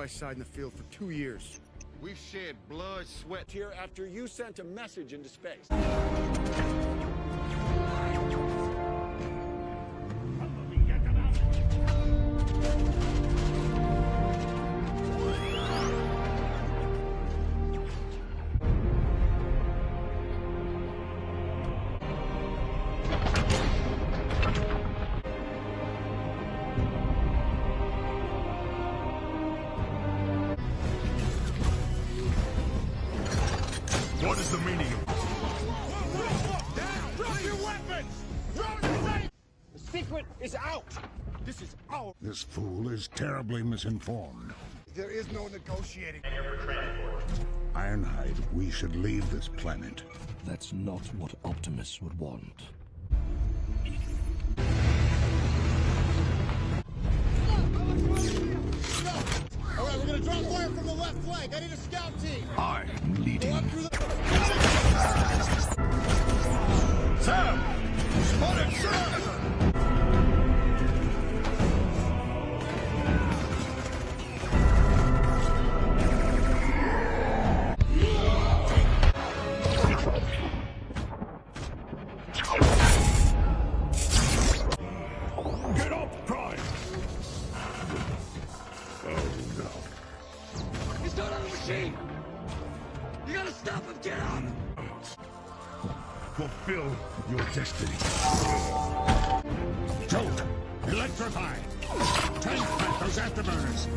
by side in the field for 2 years. We've shared blood, sweat. Here after you sent a message into space. What is the meaning of... Down! Drop your weapons! Drop your weapons! The secret is out! This is our... This fool is terribly misinformed. There is no negotiating. Ironhide, we should leave this planet. That's not what Optimus would want. All right, we're gonna drop fire from the left flank. I need a scout team. I'm leading. Go up through the... Sam! Spotted Sam! Get up, Prime! Oh, no. He's not on the machine! You gotta stop him! Get up! Fulfill your destiny. Jolt! Electrify! Tank back those afterburners!